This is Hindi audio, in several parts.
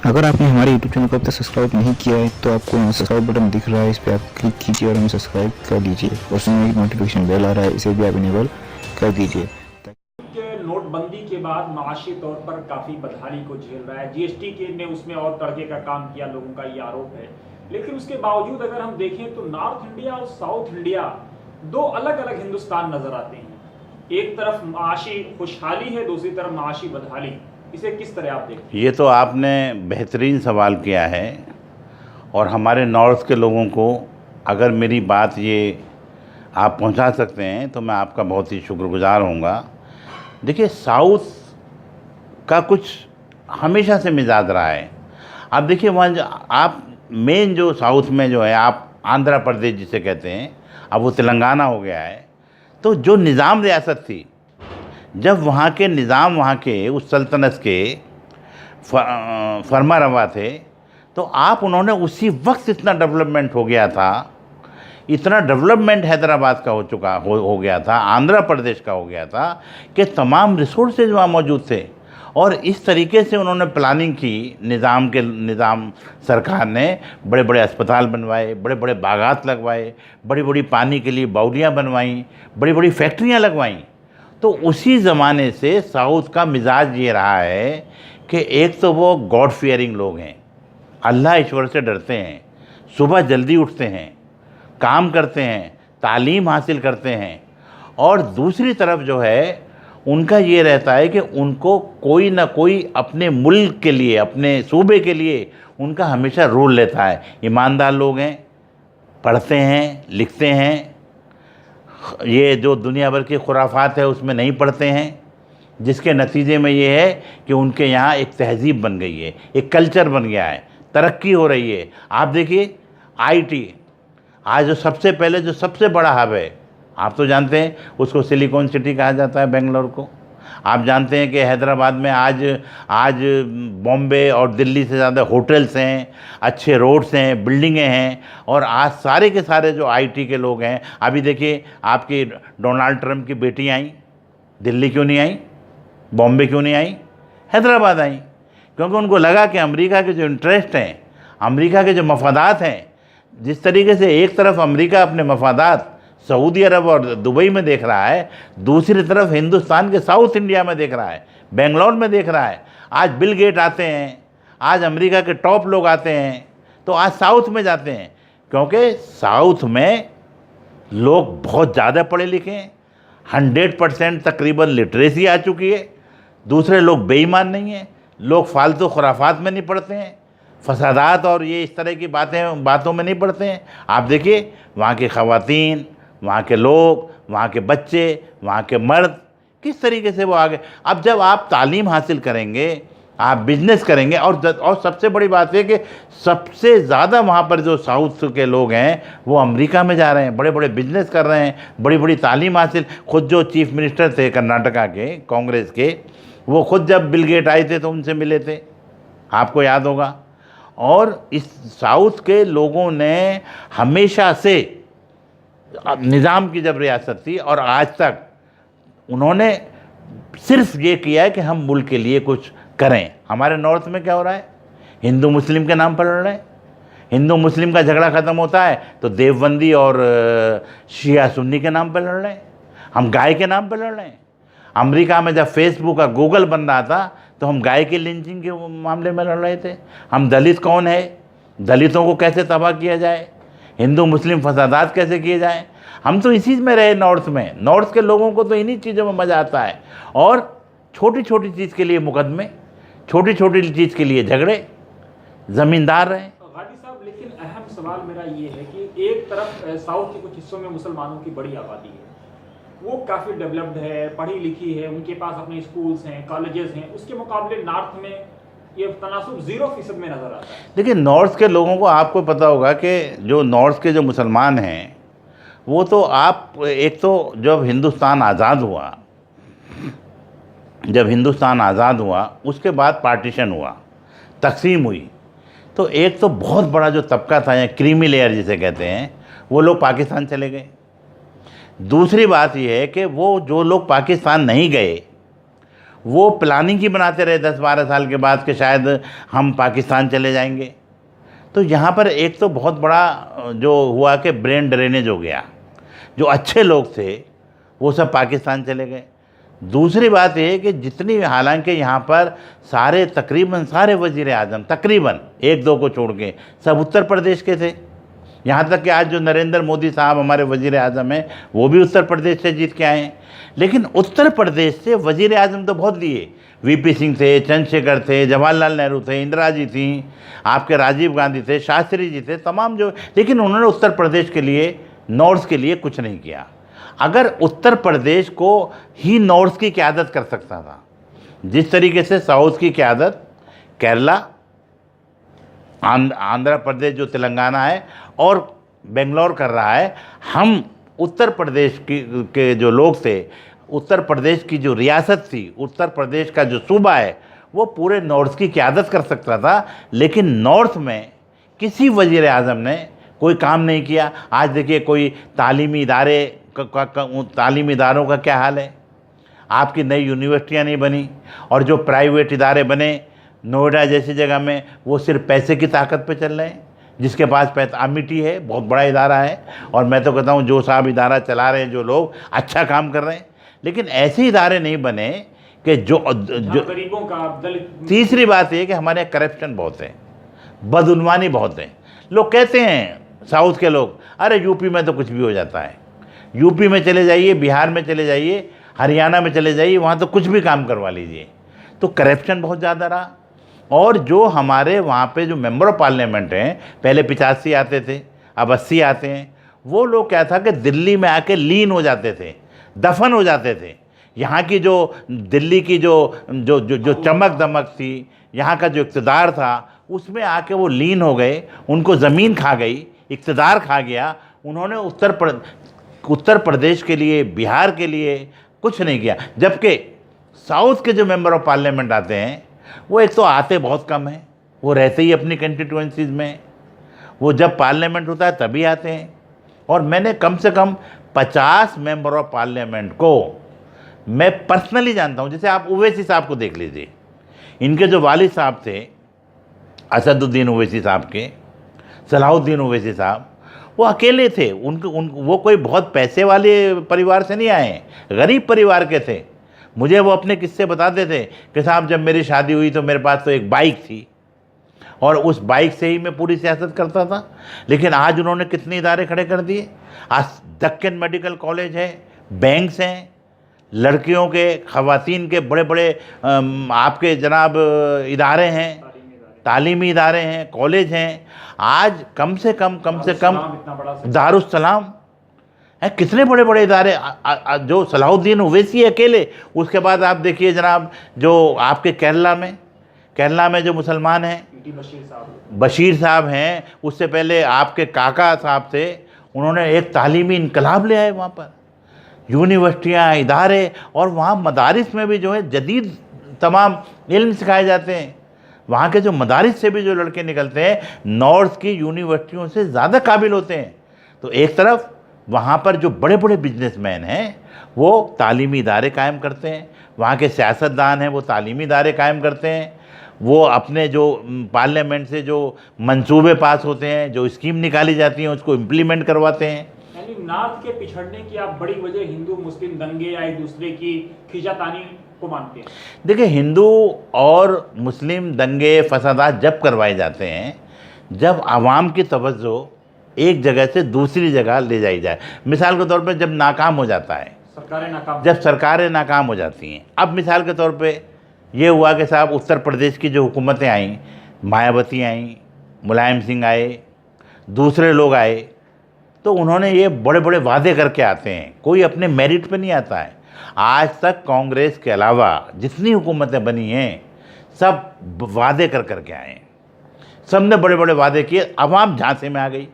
अगर आपने हमारे यूट्यूब चैनल को अब तक सब्सक्राइब नहीं किया है तो आपको यहाँ सब्सक्राइब बटन दिख रहा है, इस पर आप क्लिक कीजिए और हमें सब्सक्राइब कर लीजिए और उसमें एक नोटिफिकेशन बेल आ रहा है, इसे भी आप इनेबल कर दीजिए। नोटबंदी के बाद माशी तौर पर काफ़ी बदहाली को झेल रहा है। जीएसटी के ने उसमें और तड़के का काम किया, लोगों का ये आरोप है। लेकिन उसके बावजूद अगर हम देखें तो नॉर्थ इंडिया और साउथ इंडिया दो अलग अलग हिंदुस्तान नजर आते हैं। एक तरफ माशी खुशहाली है, दूसरी तरफ माशी बदहाली। इसे किस तरह आप देखते हैं? ये तो आपने बेहतरीन सवाल किया है और हमारे नॉर्थ के लोगों को अगर मेरी बात ये आप पहुंचा सकते हैं तो मैं आपका बहुत ही शुक्रगुजार होऊंगा। देखिए, साउथ का कुछ हमेशा से मिजाज रहा है। अब देखिए, वहाँ आप मेन जो साउथ में जो है, आप आंध्र प्रदेश जिसे कहते हैं, अब वो तेलंगाना हो गया है। तो जो निज़ाम रियासत थी, जब वहाँ के निज़ाम वहाँ के उस सल्तनत के फरमा रवा थे, तो आप उन्होंने उसी वक्त इतना डेवलपमेंट हो गया था, इतना डेवलपमेंट हैदराबाद का हो गया था, आंध्र प्रदेश का हो गया था कि तमाम रिसोर्सेज वहाँ मौजूद थे। और इस तरीके से उन्होंने प्लानिंग की, निज़ाम सरकार ने बड़े बड़े अस्पताल बनवाए, बड़े बड़े बागात लगवाए, बड़ी बड़ी पानी के लिए बाउलियाँ बनवाईं, बड़ी बड़ी फैक्ट्रियाँ लगवाईं। तो उसी ज़माने से साउथ का मिजाज ये रहा है कि एक तो वो गॉड फियरिंग लोग हैं, अल्लाह ईश्वर से डरते हैं, सुबह जल्दी उठते हैं, काम करते हैं, तालीम हासिल करते हैं। और दूसरी तरफ जो है उनका ये रहता है कि उनको कोई ना कोई अपने मुल्क के लिए, अपने सूबे के लिए उनका हमेशा रोल लेता है। ईमानदार लोग हैं, पढ़ते हैं, लिखते हैं, ये जो दुनिया भर की खुराफात है उसमें नहीं पढ़ते हैं, जिसके नतीजे में ये है कि उनके यहाँ एक तहज़ीब बन गई है, एक कल्चर बन गया है, तरक्की हो रही है। आप देखिए, आईटी आज जो सबसे पहले जो सबसे बड़ा हब है, आप तो जानते हैं उसको सिलिकॉन सिटी कहा जाता है, बेंगलोर को। आप जानते हैं कि हैदराबाद में आज बॉम्बे और दिल्ली से ज़्यादा होटल्स हैं, अच्छे रोड्स हैं, बिल्डिंगें हैं। और आज सारे के सारे जो आईटी के लोग हैं, अभी देखिए आपकी डोनाल्ड ट्रंप की बेटी आई, दिल्ली क्यों नहीं आई, बॉम्बे क्यों नहीं आई, हैदराबाद आई? क्योंकि उनको लगा कि अमेरिका के जो इंटरेस्ट हैं, अमेरिका के जो मफादात हैं, जिस तरीके से एक तरफ अमेरिका अपने मफादात सऊदी अरब और दुबई में देख रहा है, दूसरी तरफ हिंदुस्तान के साउथ इंडिया में देख रहा है, बेंगलोर में देख रहा है। आज बिल गेट आते हैं, आज अमेरिका के टॉप लोग आते हैं, तो आज साउथ में जाते हैं, क्योंकि साउथ में लोग बहुत ज़्यादा पढ़े लिखे हैं, 100% तकरीबन लिटरेसी आ चुकी है। दूसरे लोग बेईमान नहीं हैं, लोग फालतू खुराफात में नहीं पढ़ते हैं, फसादात और ये इस तरह की बातों में नहीं पढ़ते हैं। आप देखिए वहाँ की ख़वातीन, वहाँ के लोग, वहाँ के बच्चे, वहाँ के मर्द किस तरीके से वो आगे। अब जब आप तालीम हासिल करेंगे, आप बिजनेस करेंगे, और सबसे बड़ी बात है कि सबसे ज़्यादा वहाँ पर जो साउथ के लोग हैं वो अमेरिका में जा रहे हैं, बड़े बड़े बिजनेस कर रहे हैं, बड़ी बड़ी तालीम हासिल। खुद जो चीफ मिनिस्टर थे कर्नाटका के कांग्रेस के, वो खुद जब बिल गेट आए थे तो उनसे मिले थे, आपको याद होगा। और इस साउथ के लोगों ने हमेशा से निज़ाम की जब रियासत थी और आज तक उन्होंने सिर्फ ये किया है कि हम मुल्क के लिए कुछ करें। हमारे नॉर्थ में क्या हो रहा है, हिंदू मुस्लिम के नाम पर लड़ रहे हैं। हिंदू मुस्लिम का झगड़ा ख़त्म होता है तो देवबंदी और शिया सुन्नी के नाम पर लड़ रहे हैं, हम गाय के नाम पर लड़ रहे हैं। अमेरिका में जब फेसबुक और गूगल बन रहा था तो हम गाय की लिंचिंग के मामले में लड़ रहे थे। हम दलित कौन है, दलितों को कैसे तबाह किया जाए, हिंदू मुस्लिम फसादात कैसे किए जाएं, हम तो इसी में रहे नॉर्थ में। नॉर्थ के लोगों को तो इन्हीं चीज़ों में मज़ा आता है। और छोटी छोटी चीज़ के लिए मुकदमे, छोटी छोटी चीज़ के लिए झगड़े, ज़मींदार रहे। गाजी साहब, लेकिन अहम सवाल मेरा ये है कि एक तरफ साउथ के कुछ हिस्सों में मुसलमानों की बड़ी आबादी है, वो काफ़ी डेवलप्ड है, पढ़ी लिखी है, उनके पास अपने स्कूल्स हैं, कॉलेजेस हैं। उसके मुकाबले नॉर्थ में ये तनासुब 0% में नज़र आता है। देखिए, नॉर्थ के लोगों को आपको पता होगा कि जो नॉर्थ के जो मुसलमान हैं वो तो आप एक तो जब हिंदुस्तान आज़ाद हुआ उसके बाद पार्टीशन हुआ, तकसीम हुई, तो एक तो बहुत बड़ा जो तबका था या क्रीमी लेयर जिसे कहते हैं, वो लोग पाकिस्तान चले गए। दूसरी बात यह है कि वो जो लोग पाकिस्तान नहीं गए वो प्लानिंग ही बनाते रहे 10-12 साल के बाद कि शायद हम पाकिस्तान चले जाएंगे। तो यहाँ पर एक तो बहुत बड़ा जो हुआ कि ब्रेन ड्रेनेज हो गया, जो अच्छे लोग थे वो सब पाकिस्तान चले गए। दूसरी बात ये कि जितनी, हालांकि यहाँ पर तकरीबन सारे वज़ीर आज़म, तकरीबन 1-2 को छोड़ के, सब उत्तर प्रदेश के थे। यहाँ तक कि आज जो नरेंद्र मोदी साहब हमारे वज़ीर आज़म हैं वो भी उत्तर प्रदेश से जीत के आए हैं। लेकिन उत्तर प्रदेश से वज़ीर आज़म तो बहुत दिए, वीपी सिंह थे, चंद्रशेखर थे, जवाहरलाल नेहरू थे, इंदिरा जी थी, आपके राजीव गांधी थे, शास्त्री जी थे, तमाम जो, लेकिन उन्होंने उत्तर प्रदेश के लिए, नॉर्थ के लिए कुछ नहीं किया। अगर उत्तर प्रदेश को ही नॉर्थ की क़यादत कर सकता था, जिस तरीके से साउथ की क़यादत केरला, आंध्र प्रदेश जो तेलंगाना है और बेंगलोर कर रहा है, हम उत्तर प्रदेश के जो लोग थे, उत्तर प्रदेश की जो रियासत थी, उत्तर प्रदेश का जो सूबा है, वो पूरे नॉर्थ की क़यादत कर सकता था। लेकिन नॉर्थ में किसी वज़ीर आज़म ने कोई काम नहीं किया। आज देखिए कोई तालीमी इदारों का क्या हाल है, आपकी नई यूनिवर्सिटियाँ नहीं बनी, और जो प्राइवेट इदारे बने नोएडा जैसी जगह में, वो सिर्फ पैसे की ताकत पे चल रहे हैं। जिसके पास पैसा, अमिटी है बहुत बड़ा इदारा है, और मैं तो कहता हूँ जो साहब इदारा चला रहे हैं, जो लोग अच्छा काम कर रहे हैं, लेकिन ऐसे इदारे नहीं बने कि जो गरीबों का, दलित। तीसरी बात ये कि हमारे यहाँ करप्शन बहुत है, बदउनवानी बहुत है। लोग कहते हैं साउथ के लोग, अरे यूपी में तो कुछ भी हो जाता है, यूपी में चले जाइए, बिहार में चले जाइए, हरियाणा में चले जाइए, वहाँ तो कुछ भी काम करवा लीजिए। तो करप्शन बहुत ज़्यादा रहा। और जो हमारे वहाँ पे जो मेंबर ऑफ पार्लियामेंट हैं, पहले 85 आते थे, अब 80 आते हैं, वो लोग क्या था कि दिल्ली में आके लीन हो जाते थे, दफन हो जाते थे। यहाँ की जो दिल्ली की जो जो जो जो चमक दमक थी, यहाँ का जो इक़्तिदार था, उसमें आके वो लीन हो गए, उनको ज़मीन खा गई, इक़्तिदार खा गया। उन्होंने उत्तर प्रदेश के लिए, बिहार के लिए कुछ नहीं किया। जबकि साउथ के जो मेंबर ऑफ पार्लियामेंट आते हैं, वो एक तो आते बहुत कम हैं, वो रहते ही अपनी कंस्टिट्यूएंसीज़ में, वो जब पार्लियामेंट होता है तभी आते हैं। और मैंने कम से कम 50 मेंबर ऑफ पार्लियामेंट को मैं पर्सनली जानता हूँ। जैसे आप ओवैसी साहब को देख लीजिए, इनके जो वालिद साहब थे असदुद्दीन ओवैसी साहब के, सलाहुद्दीन ओवैसी साहब, वो अकेले थे। वो कोई बहुत पैसे वाले परिवार से नहीं आए, गरीब परिवार के थे। मुझे वो अपने किस्से बताते थे कि साहब जब मेरी शादी हुई तो मेरे पास तो एक बाइक थी, और उस बाइक से ही मैं पूरी सियासत करता था। लेकिन आज उन्होंने कितने इदारे खड़े कर दिए। आज दक्कन मेडिकल कॉलेज है, बैंक्स हैं, लड़कियों के, ख़वातीन के बड़े बड़े आपके जनाब इदारे हैं, तालीमी इदारे हैं, कॉलेज हैं। आज कम से कम दारुस्सलाम है, कितने बड़े बड़े इदारे। जो सलाहुद्दीन ओवैसी अकेले, उसके बाद आप देखिए जनाब जो आपके केरला में जो मुसलमान हैं, बशीर साहब हैं, उससे पहले आपके काका साहब थे, उन्होंने एक तालीमी इनकलाब ले आए वहाँ पर, यूनिवर्सिटियाँ, इदारे, और वहाँ मदारिस में भी जो है जदीद तमाम इल्म सिखाए जाते हैं। वहाँ के जो मदारिस से भी जो लड़के निकलते हैं, नॉर्थ की यूनिवर्सिटियों से ज़्यादा काबिल होते हैं। तो एक तरफ वहाँ पर जो बड़े बड़े बिजनेसमैन हैं वो तालीमी इदारे कायम करते हैं, वहाँ के सियासतदान हैं वो तालीमी इदारे कायम करते हैं, वो अपने जो पार्लियामेंट से जो मंसूबे पास होते हैं, जो स्कीम निकाली जाती हैं, उसको इम्प्लीमेंट करवाते हैं। यानी नॉर्थ के पिछड़ने की आप बड़ी वजह हिंदू मुस्लिम दंगे या एक दूसरे की खींचातानी को मानते हैं? देखिए, हिंदू और मुस्लिम दंगे फसादात जब करवाए जाते हैं जब आवाम की तवज्जो एक जगह से दूसरी जगह ले जाई जाए। मिसाल के तौर पे जब नाकाम हो जाता है, जब सरकारें नाकाम हो जाती हैं। अब मिसाल के तौर पे ये हुआ कि साहब उत्तर प्रदेश की जो हुकूमतें आईं, मायावती आईं, मुलायम सिंह आए, दूसरे लोग आए, तो उन्होंने ये बड़े बड़े वादे करके आते हैं, कोई अपने मेरिट पे नहीं आता है। आज तक कांग्रेस के अलावा जितनी हुकूमतें बनी हैं सब वादे कर करके आए हैं, सब ने बड़े बड़े वादे किए, अवाम झांसे में आ गई।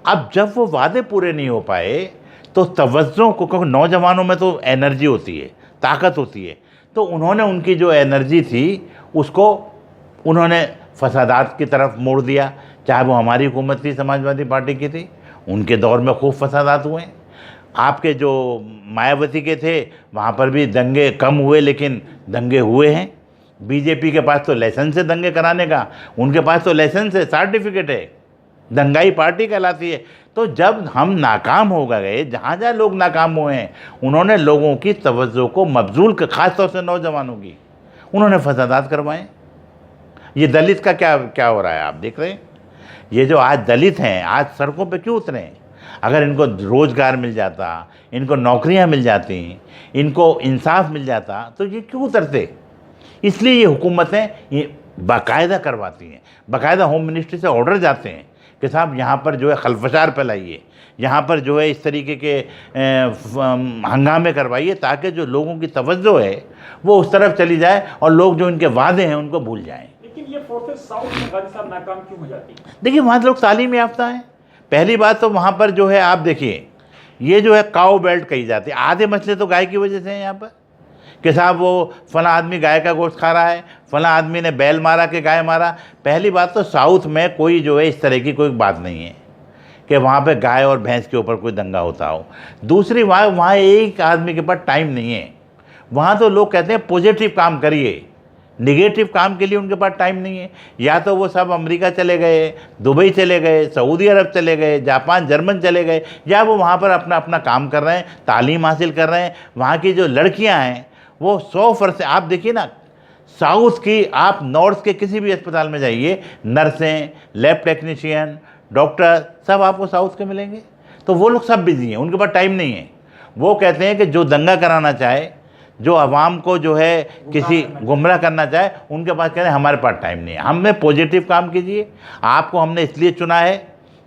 अब जब वो वादे पूरे नहीं हो पाए तो तवज्जो को, क्योंकि नौजवानों में तो एनर्जी होती है, ताकत होती है, तो उन्होंने उनकी जो एनर्जी थी उसको उन्होंने फसादात की तरफ मोड़ दिया। चाहे वो हमारी हुकूमत थी, समाजवादी पार्टी की थी, उनके दौर में खूब फसादात हुए। आपके जो मायावती के थे वहाँ पर भी दंगे कम हुए, लेकिन दंगे हुए हैं। बीजेपी के पास तो लाइसेंस है दंगे कराने का, उनके पास तो लाइसेंस है, सर्टिफिकेट है, दंगाई पार्टी कहलाती है। तो जब हम नाकाम हो गए, जहाँ जहाँ लोग नाकाम हुए हैं, उन्होंने लोगों की तवज्जो को मबजूल कर, ख़ासतौर से नौजवानों की, उन्होंने फसादात करवाए। ये दलित का क्या क्या हो रहा है आप देख रहे हैं। ये जो आज दलित हैं, आज सड़कों पे क्यों उतरे हैं? अगर इनको रोज़गार मिल जाता, इनको नौकरियां मिल जाती, इनको इंसाफ मिल जाता, तो ये क्यों उतरते? इसलिए ये हुकूमतें ये बाकायदा करवाती हैं, बाकायदा होम मिनिस्ट्री से ऑर्डर जाते हैं कि साहब यहाँ पर जो है खलफशार फैलाइए, यहाँ पर जो है इस तरीके के हंगामे करवाइए, ताकि जो लोगों की तवज्जो है वो उस तरफ चली जाए और लोग जो इनके वादे हैं उनको भूल जाएं। लेकिन ये फोर्सेस साउथ में गाजी साहब नाकाम क्यों हो जाती है? देखिए, वहाँ लोग तालीम याफ्ता हैं। पहली बात तो वहाँ पर जो है आप देखिए, ये जो है काऊ बेल्ट कही जाती है। आधे मसले तो गाय की वजह से हैं यहाँ पर, कि साहब वो फला आदमी गाय का गोश्त खा रहा है, फला आदमी ने बैल मारा कि गाय मारा। पहली बात तो साउथ में कोई जो है इस तरह की कोई बात नहीं है कि वहाँ पे गाय और भैंस के ऊपर कोई दंगा होता हो। दूसरी वहाँ एक आदमी के पास टाइम नहीं है। वहाँ तो लोग कहते हैं पॉजिटिव काम करिए, निगेटिव काम के लिए उनके पास टाइम नहीं है। या तो वो सब अमेरिका चले गए, दुबई चले गए, सऊदी अरब चले गए, जापान जर्मन चले गए, या वो वहाँ पर अपना अपना काम कर रहे हैं, तालीम हासिल कर रहे हैं। वहाँ की जो लड़कियाँ हैं वो 100%, आप देखिए ना, साउथ की आप नॉर्थ के किसी भी अस्पताल में जाइए, नर्सें, लैब टेक्नीशियन, डॉक्टर सब आपको साउथ के मिलेंगे। तो वो लोग सब बिजी हैं, उनके पास टाइम नहीं है। वो कहते हैं कि जो दंगा कराना चाहे, जो आवाम को जो है किसी गुमराह करना चाहे, उनके पास कहते हैं हमारे पास टाइम नहीं है। हमें पॉजिटिव काम कीजिए, आपको हमने इसलिए चुना है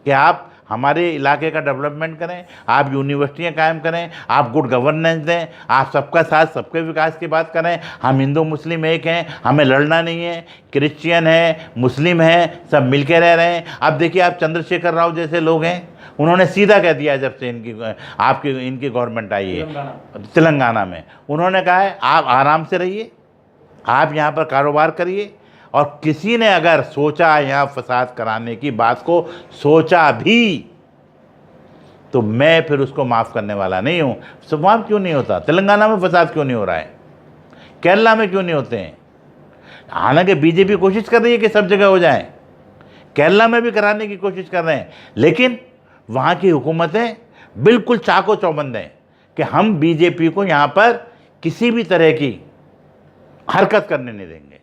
कि आप हमारे इलाके का डेवलपमेंट करें, आप यूनिवर्सिटियाँ कायम करें, आप गुड गवर्नेंस दें, आप सबका साथ सबके विकास की बात करें। हम हिंदू मुस्लिम एक हैं, हमें लड़ना नहीं है। क्रिश्चियन है, मुस्लिम है, सब मिल के रह रहे हैं। अब देखिए, आप चंद्रशेखर राव जैसे लोग हैं, उन्होंने सीधा कह दिया जब से इनकी गवर्नमेंट आई है तेलंगाना में, उन्होंने कहा है आप आराम से रहिए, आप यहाँ पर कारोबार करिए। और किसी ने अगर सोचा यहाँ फसाद कराने की बात को सोचा भी, तो मैं फिर उसको माफ़ करने वाला नहीं हूँ। सब माफ़ क्यों नहीं होता? तेलंगाना में फसाद क्यों नहीं हो रहा है? केरला में क्यों नहीं होते हैं? हालांकि बीजेपी कोशिश कर रही है कि सब जगह हो जाए, केरला में भी कराने की कोशिश कर रहे हैं, लेकिन वहाँ की हुकूमतें बिल्कुल चाको चौबंद हैं कि हम बीजेपी को यहाँ पर किसी भी तरह की हरकत करने नहीं देंगे।